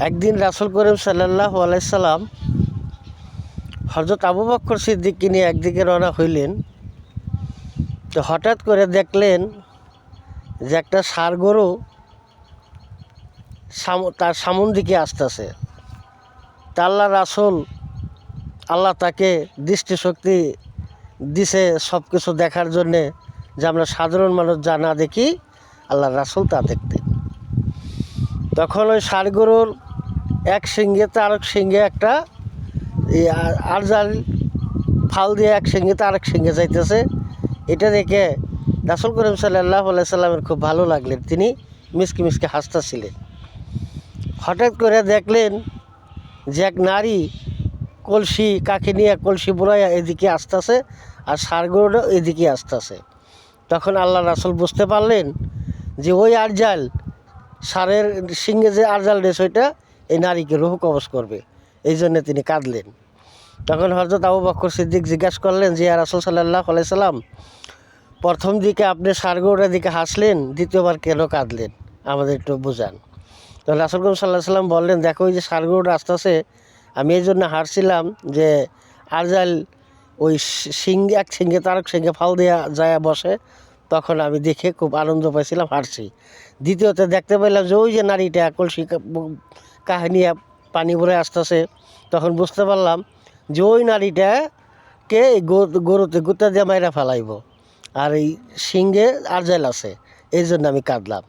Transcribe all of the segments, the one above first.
একদিন রাসূল করিম সাল্লাল্লাহু আলাইহি সাল্লাম হযরত আবু বকর সিদ্দিককে নিয়ে একদিকে রওনা হইলেন। তো হঠাৎ করে দেখলেন যে একটা ষাঁড় গরু তার সামন দিকে আসতেছে। তা আল্লাহ রাসূল আল্লাহ তাকে দৃষ্টিশক্তি দিছে সব কিছু দেখার জন্যে, যে আমরা সাধারণ মানুষ যা না দেখি আল্লাহ রাসূল তা দেখতেন। তখন ওই ষাঁড় গরুর এক সিংহেতে আরেক সিংহে একটা আরজাল ফাল দিয়ে এক সিংহেতে আরেক সিংহে যাইতেছে। এটা দেখে রাসূল করিম সাল্লাল্লাহু আলাইহি সাল্লামের খুব ভালো লাগলেন, তিনি মিসকি মিসকি হাসতেছিলেন। হঠাৎ করে দেখলেন যে এক নারী কলসি কাকে নিয়ে কলসি বুড়াইয়া এদিকে আসতেছে, আর ষাঁড় গরুটা এদিকে আসতেছে। তখন আল্লাহ রাসূল বুঝতে পারলেন যে ওই আরজাল ষাঁড়ের সিংহে যে আরজাল রেস ওইটা এই নারীকে রূহ কবজ করবে, এই জন্যে তিনি কাঁদলেন। তখন হযরত আবু বকর সিদ্দিক জিজ্ঞাসা করলেন যে ইয়া রাসূল সাল্লাল্লাহু আলাইহি সাল্লাম, প্রথম দিকে আপনি ষাঁড় গরুটার দিকে হাসলেন, দ্বিতীয়বার কেন কাঁদলেন, আমাদের একটু বোঝান। তখন রাসূল করিম সাল্লাল্লাহু আলাইহি সাল্লাম বললেন, দেখো ওই যে ষাঁড় গরুটা আসতেছে, আমি এই জন্য হাসছিলাম যে আরজাল ওই এক সিংহে তার সিংহে ফাল দেওয়া যায় বসে, তখন আমি দেখে খুব আনন্দ পাইছিলাম, হাসছি। দ্বিতীয়তে দেখতে পেলাম যে ওই যে নারীটা কলসি কাহিনী পানি ভরে আসতেছে, তখন বুঝতে পারলাম যে ওই নারীটাকে গরুতে গুতা দিয়ে মাইরা ফেলাইব, আর এই সিংহে আরজাল আছে, এই জন্য আমি কাঁদলাম।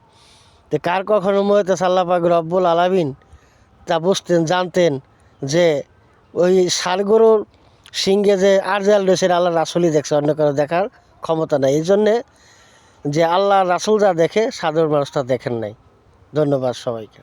তো কার কখনো মনে আল্লাহ পাক রব্বুল আলামিন তা বুঝতেন, জানতেন যে ওই ষাঁড় গরুর সিংহে যে আরজাল রয়েছে আল্লাহ রাসূলই দেখছে, অন্য কারো দেখার ক্ষমতা নাই। এই জন্যে যে আল্লাহ রাসূল যা দেখে সাধারণ মানুষ তা দেখেন নাই। ধন্যবাদ সবাইকে।